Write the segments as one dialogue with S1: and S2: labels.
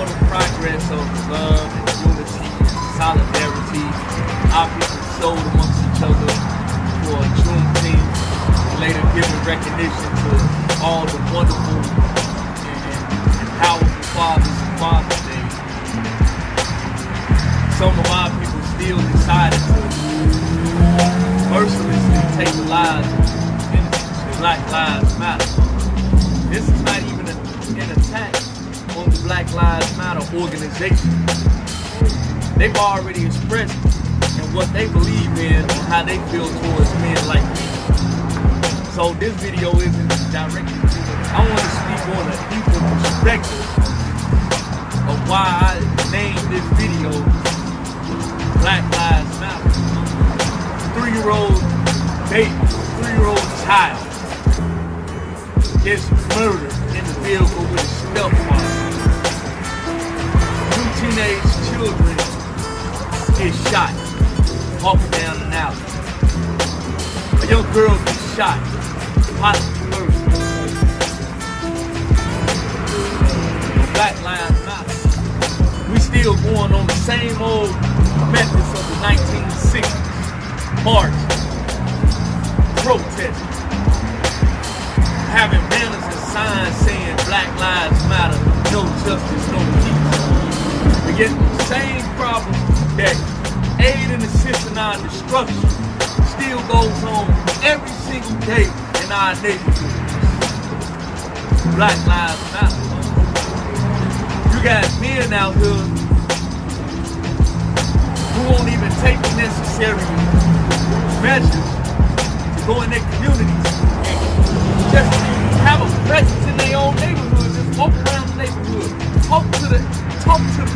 S1: the progress of love and unity and solidarity our people showed amongst each other for Juneteenth, later giving recognition to all the wonderful and powerful fathers and Father's Day. Some of our people still decided to mercilessly take the lives of innocent Black Lives Matter. This is not even an attack on the Black Lives Matter organization. They've already expressed in what they believe in and how they feel towards men like me. So this video isn't directed to them. I want to speak on a deeper perspective of why I named this video Black Lives Matter. 3-year-old baby, 3-year-old child gets murdered in the vehicle with his stepfather. 2 teenage children get shot walking down an alley. A young girl gets shot, possibly murdered. Black Lives Matter. We still going on the same old methods of the 1960s. March, protest, having banners and signs saying Black Lives Matter, no justice, no peace. We get the same problem that aid and assist in our destruction still goes on every single day in our neighborhoods. Black Lives Matter. You got men out here who won't even take the necessary measures to go in their communities and just have a presence in their own neighborhood, just walk around the neighborhood, talk to the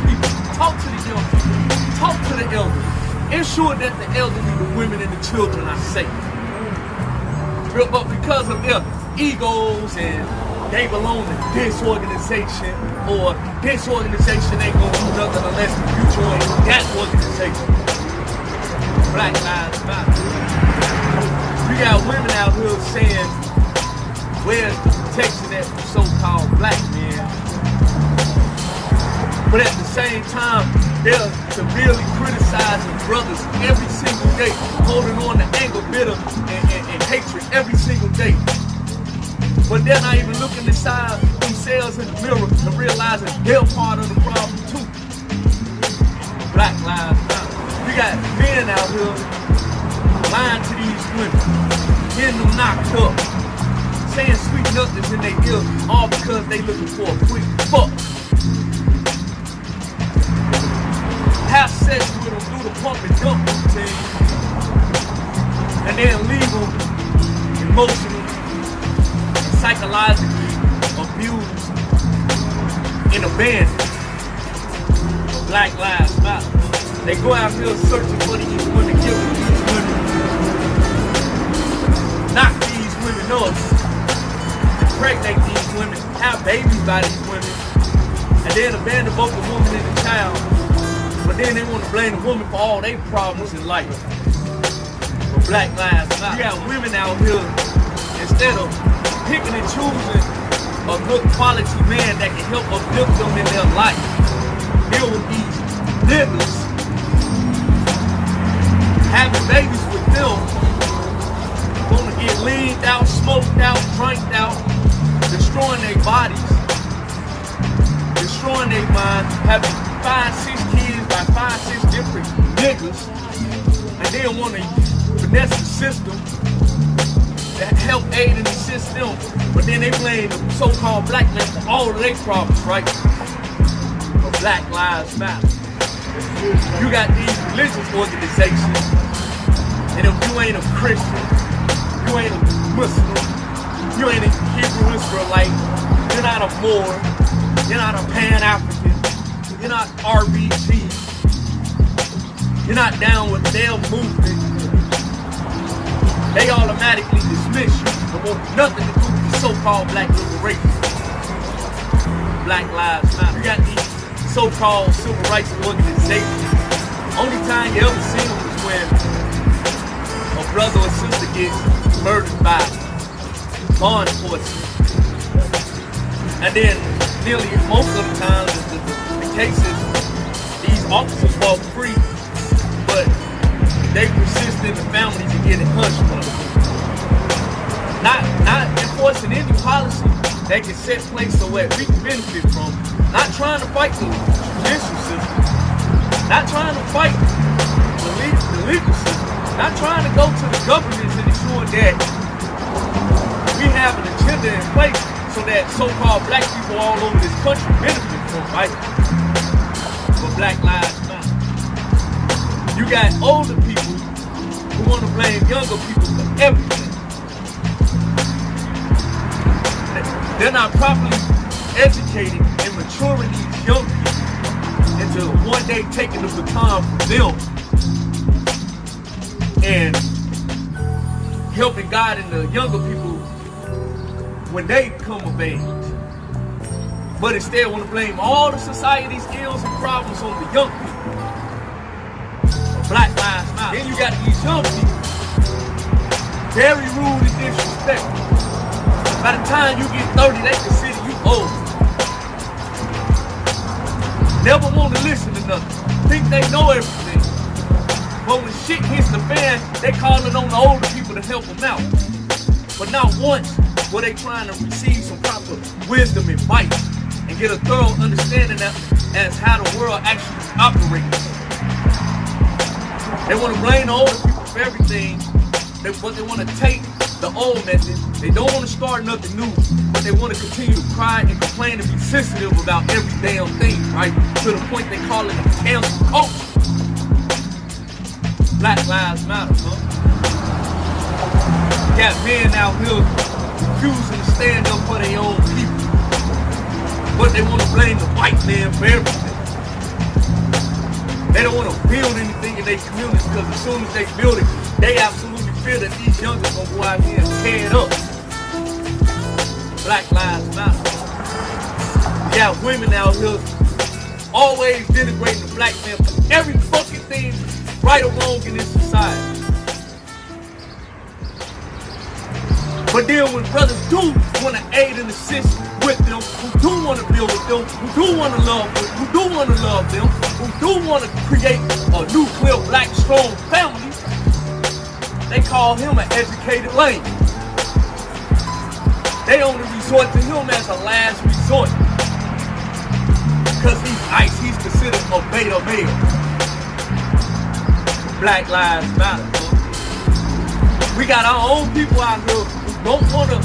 S1: people, talk to the young people, talk to the elders, ensure that the elderly, the women, and the children are safe. But because of their egos and they belong to this organization, or this organization ain't gonna do nothing unless you join that organization. Black Lives Matter. You got women out here saying, where's the protection at for so-called black men? But at the same time, they're severely criticizing brothers every single day, holding on to anger, bitter, and hatred every single day. But they're not even looking inside themselves in the mirror and realizing they're part of the problem too. Black Lives Matter. We got men out here lying to these women, getting them knocked up, saying sweet nothings in their ear, all because they looking for a quick fuck. Have sex with them through the pump and dump routine, and then leave them emotionally, psychologically abused and abandoned. Black Lives Matter. They go out here searching for these women, killing these women, knock these women up, impregnate these women, have babies by these women, and then abandon both the woman and the child. But then they want to blame the woman for all their problems in life. But Black Lives Matter. You got women out here, instead of picking and choosing a good quality man that can help uplift them in their life, deal with these niggas, having babies with them, gonna get leaned out, smoked out, cranked out, destroying their bodies, destroying their mind, having 5-6 kids by 5-6 different niggas, and then want to finesse the system that help aid and assist them, but then they blame the so-called black men for all of their problems, right? But Black Lives Matter. You got these religious organizations, and if you ain't a Christian, you ain't a Muslim, you ain't a Hebrew Israelite, you're not a Moor, you're not a Pan-African, you're not RBG, you're not down with their movement, they automatically dismiss you and want nothing to do with the so-called black liberation. Black Lives Matter. You got these so-called civil rights organizations. Only time you ever see them is when a brother or sister gets murdered by law enforcement. And then nearly most of the time the cases, these officers walk free, but they persist in the families and getting hush money. Not enforcing any policy that can set place so that we can benefit from. Not trying to fight the judicial system. Not trying to fight the legal system. Not trying to go to the governments and ensure that we have an agenda in place so that so-called black people all over this country benefit from, right? But Black Lives Matter. You got older people who want to blame younger people for everything. They're not properly educating and maturing these young people into one day taking the baton from them and helping guiding the younger people when they come of age. But instead want to blame all the society's ills and problems on the young people. Black Lives Matter. Then you got these young people, very rude and disrespectful. By the time you get 30, they consider you old. Never want to listen to nothing. Think they know everything. But when shit hits the fan, they calling on the older people to help them out. But not once were they trying to receive some proper wisdom and advice and get a thorough understanding as how the world actually operates. They want to blame the older people for everything, but they want to take the old method. They don't want to start nothing new, but they want to continue to cry and complain and be sensitive about every damn thing, right? To the point they call it a cancel culture. Black Lives Matter, huh? Got men out here refusing to stand up for their own people, but they want to blame the white man for everything. They don't want to build anything in their communities because as soon as they build it, they absolutely feel that these youngsters gonna go out here and tear it up. Black Lives Matter. You got women out here always denigrating the black man for every fucking thing, right or wrong in this society. But then when brothers do want to aid and assist with them, who do want to build with them, who do want to love them, who do want to love them, who do want to create a nuclear black strong family, they call him an educated lame. They only resort to him as a last resort. Because he's nice, he's considered a beta male. Black Lives Matter. We got our own people out here who don't want to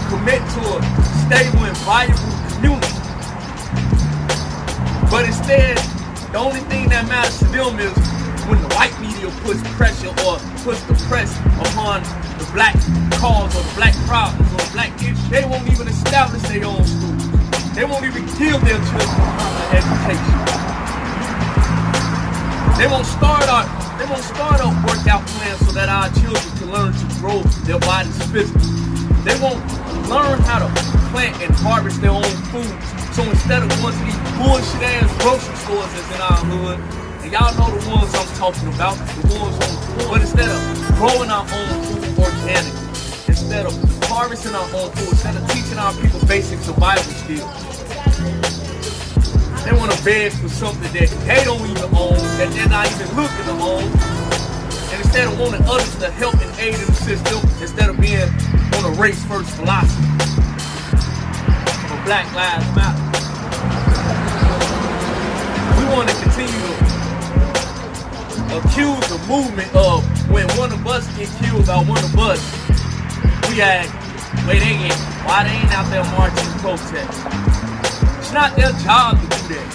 S1: commit to a stable and viable community. But instead, the only thing that matters to them is when the white media puts pressure or puts the press upon the black cause or the black problems or the black issues. They won't even establish their own schools. They won't even give their children proper education. They won't start a workout plan so that our children can learn to grow their bodies physically. They won't learn how to plant and harvest their own foods. So instead of going to these bullshit ass grocery stores that's in our hood, and y'all know the ones I'm talking about, the ones on the floor. But instead of growing our own food organically, instead of harvesting our own food, instead of teaching our people basic survival skills, they want to beg for something that they don't even own, that they're not even looking to own. And instead of wanting others to help and aid and assist them, instead of being on a race first philosophy. But Black Lives Matter. We want to continue to accuse the movement of when one of us get killed by one of us, we ask, why they ain't out there marching and protesting? It's not their job to do that.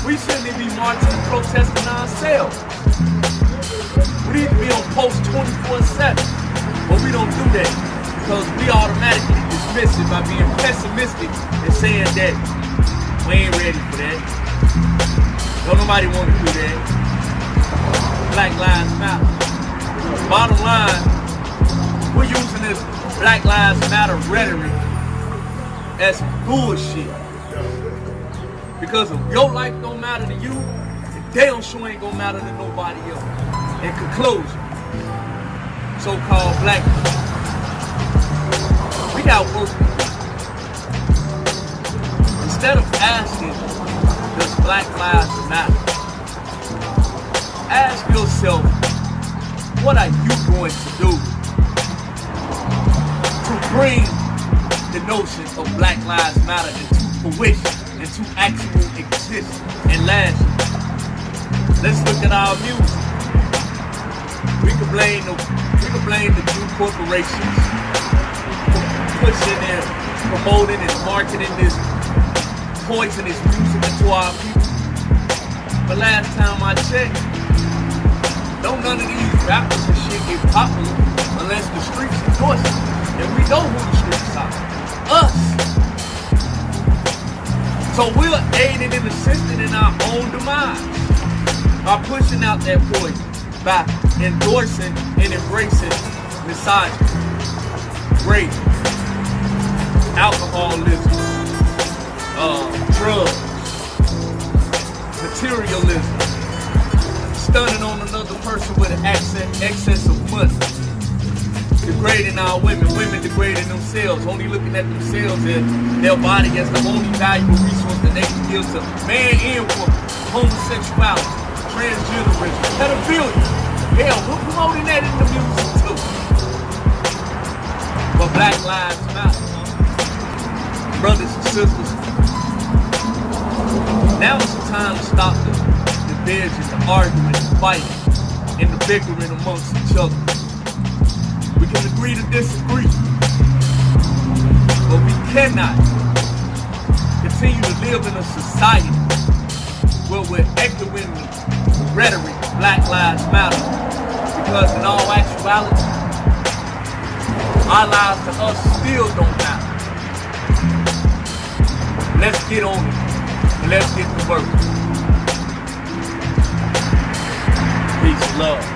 S1: We shouldn't be marching and protesting ourselves. We need to be on post 24/7, but we don't do that because we automatically dismiss it by being pessimistic and saying that we ain't ready for that. Don't nobody want to do that. Black Lives Matter. Bottom line, we're using this Black Lives Matter rhetoric as bullshit. Because if your life don't matter to you, it damn sure ain't gonna matter to nobody else. In conclusion, so-called black people, we got work to do. Instead of asking, does Black Lives Matter, ask yourself, what are you going to do to bring the notion of Black Lives Matter into fruition, into actual existence? And lastly, let's look at our music. We can blame the two corporations for pushing and promoting and marketing this poisonous music into our people. But last time I checked, don't none of these rappers and shit get popular unless the streets endorse it. And we know who the streets are. Us. So we're aiding and assisting in our own demise by pushing out that poison, by endorsing and embracing misogyny, rape, alcoholism, drugs, materialism, stunning on another person with an excess of money, degrading our women degrading themselves, only looking at themselves and their body as the only valuable resource that they can give to man and woman, homosexuality, transgenderism, pedophilia. Hell, we're promoting that in the music too. But Black Lives Matter, brothers and sisters. Now is the time to stop the division, the arguing, the fighting, and the bickering amongst each other. We can agree to disagree, but we cannot continue to live in a society where we're echoing the rhetoric of Black Lives Matter, because in all actuality, our lives to us still don't matter. Let's get on it, and let's get to work. Peace and love.